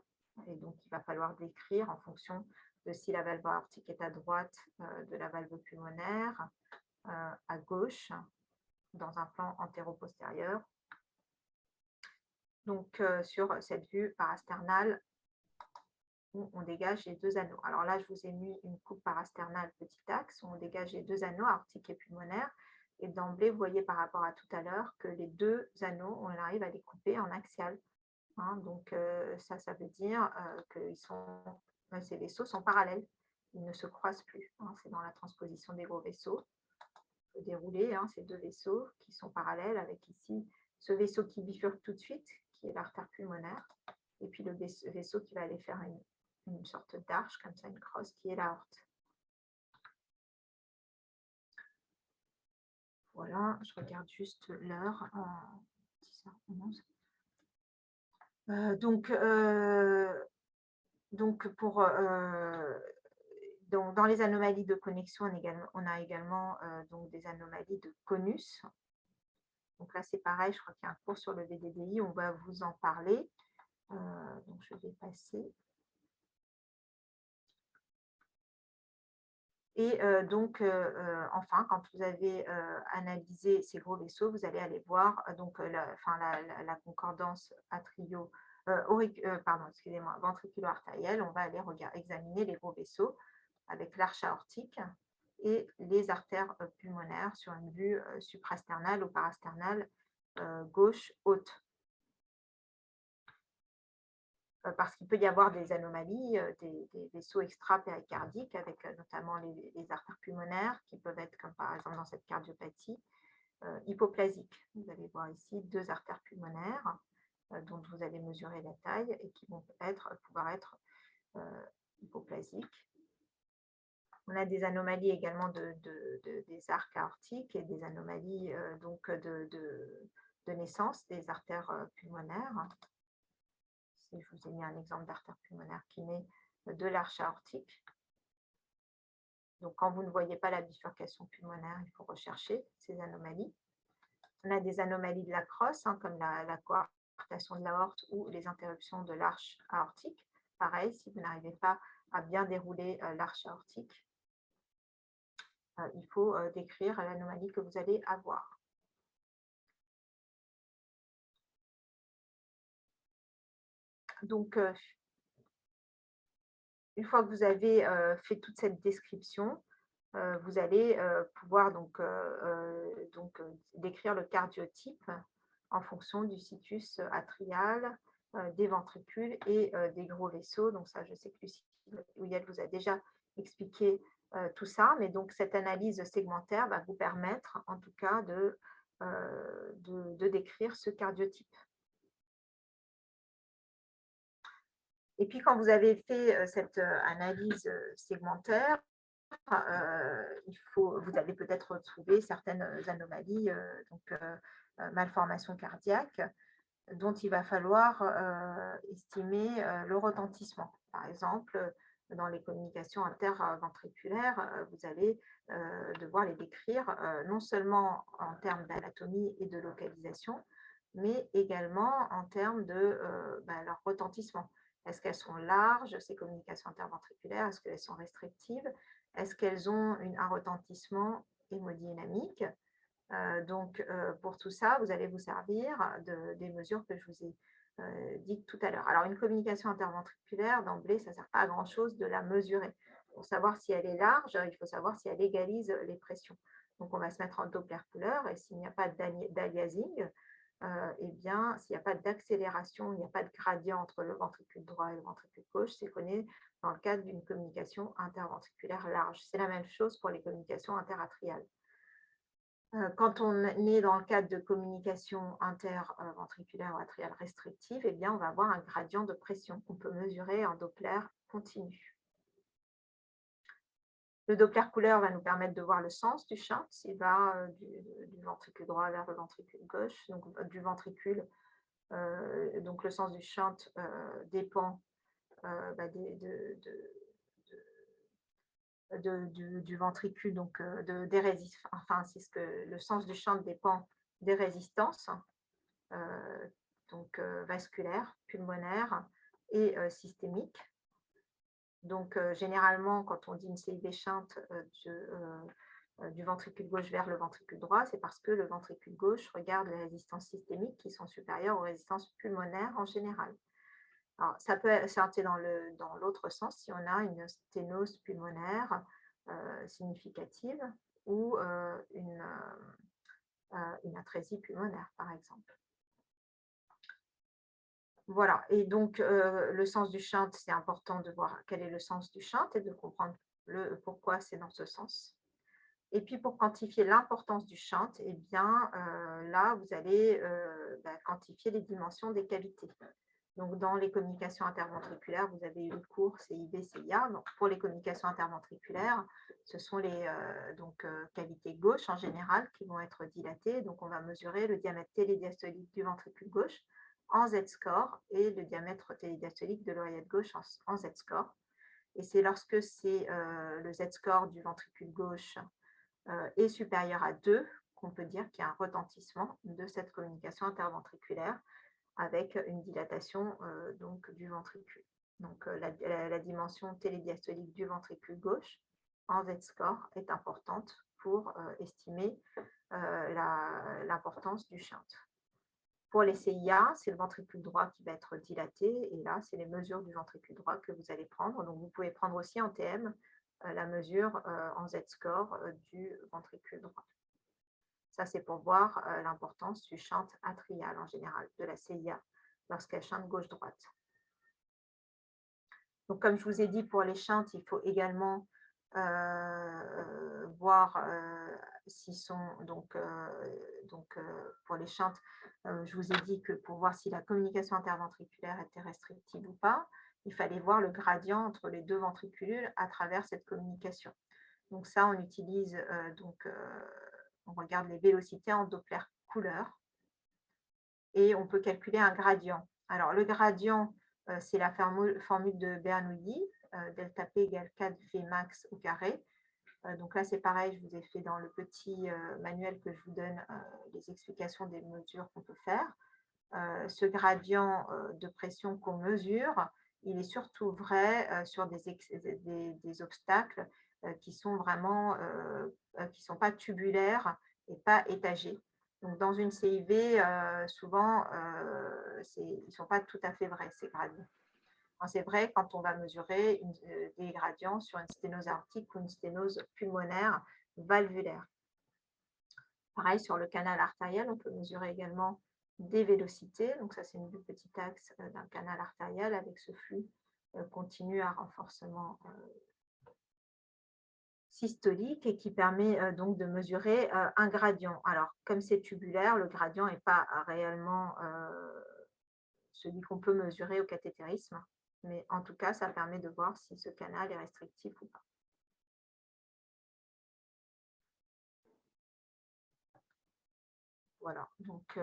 et donc il va falloir décrire en fonction de si la valve aortique est à droite de la valve pulmonaire, à gauche, dans un plan antéro-postérieur. Donc, sur cette vue parasternale où on dégage les deux anneaux. Alors là, je vous ai mis une coupe parasternale petit axe où on dégage les deux anneaux, aortique et pulmonaire. Et d'emblée, vous voyez par rapport à tout à l'heure que les deux anneaux, on arrive à les couper en axial. Hein, donc, ça veut dire que ces vaisseaux sont parallèles. Ils ne se croisent plus. Hein, c'est dans la transposition des gros vaisseaux. On peut dérouler hein, ces deux vaisseaux qui sont parallèles avec ici ce vaisseau qui bifurque tout de suite, qui est l'artère pulmonaire, et puis le vaisseau qui va aller faire une sorte d'arche, comme ça, une crosse, qui est l'aorte. Voilà, je regarde juste l'heure. 10h11. Donc pour, dans les anomalies de connexion, on a également donc des anomalies de conus. Donc là, c'est pareil, je crois qu'il y a un cours sur le VDDI, on va vous en parler. Donc je vais passer. Et donc, enfin, quand vous avez analysé ces gros vaisseaux, vous allez aller voir donc, la concordance ventriculo-artérielle. On va aller examiner les gros vaisseaux avec l'arche aortique et les artères pulmonaires sur une vue suprasternale ou parasternale gauche haute. Parce qu'il peut y avoir des anomalies, des vaisseaux extra-péricardiques avec notamment les artères pulmonaires qui peuvent être, comme par exemple dans cette cardiopathie, hypoplasiques. Vous allez voir ici deux artères pulmonaires dont vous allez mesurer la taille et qui vont pouvoir être hypoplasiques. On a des anomalies également des arcs aortiques et des anomalies donc de naissance des artères pulmonaires. Je vous ai mis un exemple d'artère pulmonaire qui naît de l'arche aortique. Donc, quand vous ne voyez pas la bifurcation pulmonaire, il faut rechercher ces anomalies. On a des anomalies de la crosse, hein, comme la coartation de l'aorte ou les interruptions de l'arche aortique. Pareil, si vous n'arrivez pas à bien dérouler l'arche aortique, il faut décrire l'anomalie que vous allez avoir. Donc, une fois que vous avez fait toute cette description, vous allez pouvoir donc décrire le cardiotype en fonction du situs atrial, des ventricules et des gros vaisseaux. Donc ça, je sais que Lucie Houillette vous a déjà expliqué tout ça, mais donc cette analyse segmentaire va vous permettre en tout cas de décrire ce cardiotype. Et puis, quand vous avez fait cette analyse segmentaire, vous allez peut-être retrouver certaines anomalies, malformations cardiaques, dont il va falloir estimer le retentissement. Par exemple, dans les communications interventriculaires, vous allez devoir les décrire non seulement en termes d'anatomie et de localisation, mais également en termes de leur retentissement. Est-ce qu'elles sont larges, ces communications interventriculaires? Est-ce qu'elles sont restrictives? Est-ce qu'elles ont un retentissement hémodynamique? Pour tout ça, vous allez vous servir des mesures que je vous ai dites tout à l'heure. Alors, une communication interventriculaire, d'emblée, ça ne sert pas à grand-chose de la mesurer. Pour savoir si elle est large, il faut savoir si elle égalise les pressions. Donc, on va se mettre en Doppler couleur et s'il n'y a pas d'aliasing, eh bien, s'il n'y a pas d'accélération, il n'y a pas de gradient entre le ventricule droit et le ventricule gauche, c'est qu'on est dans le cadre d'une communication interventriculaire large. C'est la même chose pour les communications interatriales. Quand on est dans le cadre de communication interventriculaire ou atriale restrictive, eh bien, on va avoir un gradient de pression qu'on peut mesurer en Doppler continu. Le Doppler couleur va nous permettre de voir le sens du shunt, s'il va du ventricule droit vers le ventricule gauche, donc du ventricule. Donc le sens du shunt dépend du ventricule, donc des résistances. Enfin, c'est ce que le sens du shunt dépend des résistances, vasculaires, pulmonaires et systémiques. Donc, généralement, quand on dit une CIV shunt du ventricule gauche vers le ventricule droit, c'est parce que le ventricule gauche regarde les résistances systémiques qui sont supérieures aux résistances pulmonaires en général. Alors, ça peut s'arrêter dans l'autre sens si on a une sténose pulmonaire significative ou une atrésie pulmonaire, par exemple. Voilà, et donc le sens du shunt, c'est important de voir quel est le sens du shunt et de comprendre pourquoi c'est dans ce sens. Et puis pour quantifier l'importance du shunt, eh bien là, vous allez quantifier les dimensions des cavités. Donc, dans les communications interventriculaires, vous avez eu le cours CIV, CIA. Donc, pour les communications interventriculaires, ce sont les cavités gauches en général qui vont être dilatées. Donc, on va mesurer le diamètre télédiastolique du ventricule gauche en Z-score et le diamètre télédiastolique de l'oreillette gauche en Z-score. Et c'est lorsque c'est le Z-score du ventricule gauche est supérieur à 2 qu'on peut dire qu'il y a un retentissement de cette communication interventriculaire avec une dilatation du ventricule. Donc, la dimension télédiastolique du ventricule gauche en Z-score est importante pour estimer l'importance du shunt. Pour les CIA, c'est le ventricule droit qui va être dilaté et là, c'est les mesures du ventricule droit que vous allez prendre. Donc, vous pouvez prendre aussi en TM la mesure en Z-score du ventricule droit. Ça, c'est pour voir l'importance du shunt atrial en général, de la CIA, lorsqu'elle chante gauche-droite. Donc, comme je vous ai dit, pour les shunts, il faut également voir s'ils sont, pour les shunts, je vous ai dit que pour voir si la communication interventriculaire était restrictive ou pas, il fallait voir le gradient entre les deux ventricules à travers cette communication. Donc ça, on utilise on regarde les vélocités en Doppler couleur et on peut calculer un gradient. Alors, le gradient, c'est la formule de Bernoulli, delta P égale 4V max au carré. Donc là, c'est pareil, je vous ai fait dans le petit manuel que je vous donne les explications des mesures qu'on peut faire. Ce gradient de pression qu'on mesure, il est surtout vrai sur des obstacles qui sont vraiment, qui ne sont pas tubulaires et pas étagés. Donc, dans une CIV, souvent, ils ne sont pas tout à fait vrais, ces gradients. C'est vrai quand on va mesurer des gradients sur une sténose aortique ou une sténose pulmonaire valvulaire. Pareil, sur le canal artériel, on peut mesurer également des vélocités. Donc ça, c'est une vue petit axe d'un canal artériel avec ce flux continu à renforcement systolique et qui permet donc de mesurer un gradient. Alors, comme c'est tubulaire, le gradient n'est pas réellement celui qu'on peut mesurer au cathétérisme. Mais en tout cas, ça permet de voir si ce canal est restrictif ou pas. Voilà, donc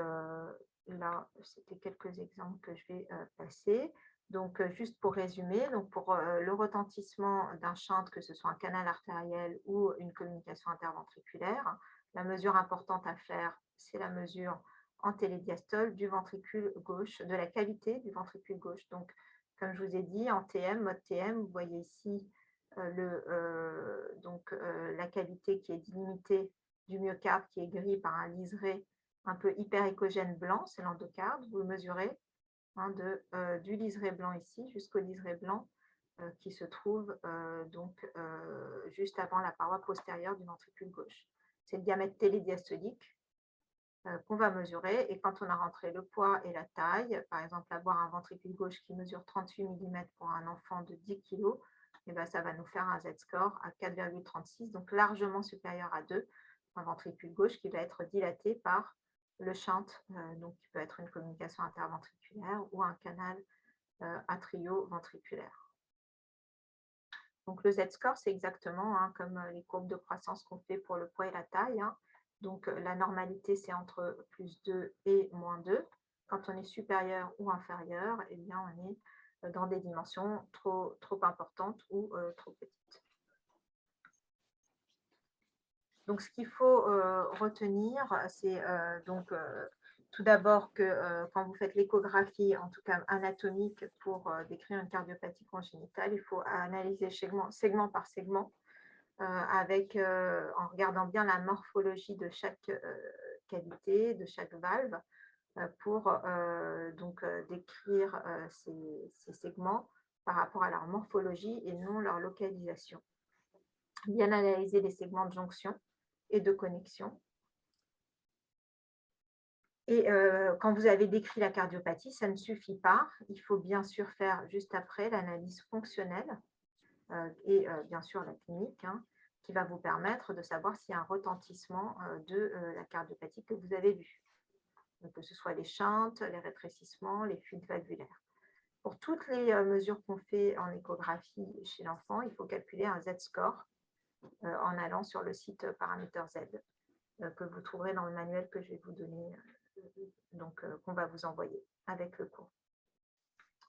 là, c'était quelques exemples que je vais passer. Donc, juste pour résumer, donc pour le retentissement d'un shunt, que ce soit un canal artériel ou une communication interventriculaire, la mesure importante à faire, c'est la mesure en télédiastole du ventricule gauche, de la cavité du ventricule gauche. Donc, comme je vous ai dit, en TM, mode TM, vous voyez ici la cavité qui est délimitée du myocarde, qui est gris par un liseré un peu hyperéchogène blanc, c'est l'endocarde. Vous le mesurez du liseré blanc ici jusqu'au liseré blanc qui se trouve juste avant la paroi postérieure du ventricule gauche. C'est le diamètre télédiastolique qu'on va mesurer, et quand on a rentré le poids et la taille, par exemple avoir un ventricule gauche qui mesure 38 mm pour un enfant de 10 kg, et ben ça va nous faire un Z-score à 4,36, donc largement supérieur à 2, un ventricule gauche qui va être dilaté par le shunt, donc qui peut être une communication interventriculaire ou un canal atrio-ventriculaire. Donc le Z-score, c'est exactement comme les courbes de croissance qu'on fait pour le poids et la taille. Donc la normalité, c'est entre +2 et -2. Quand on est supérieur ou inférieur, eh bien, on est dans des dimensions trop importantes ou trop petites. Donc, ce qu'il faut retenir, c'est tout d'abord que quand vous faites l'échographie, en tout cas anatomique, pour décrire une cardiopathie congénitale, il faut analyser segment par segment, en regardant bien la morphologie de chaque cavité, de chaque valve, pour décrire ces segments par rapport à leur morphologie et non leur localisation. Bien analyser les segments de jonction et de connexion. Et quand vous avez décrit la cardiopathie, ça ne suffit pas. Il faut bien sûr faire juste après l'analyse fonctionnelle et bien sûr la clinique, qui va vous permettre de savoir s'il y a un retentissement de la cardiopathie que vous avez vue. Donc, que ce soit les shunts, les rétrécissements, les fuites valvulaires. Pour toutes les mesures qu'on fait en échographie chez l'enfant, il faut calculer un Z-score en allant sur le site Paramètres Z, que vous trouverez dans le manuel que je vais vous donner, qu'on va vous envoyer avec le cours.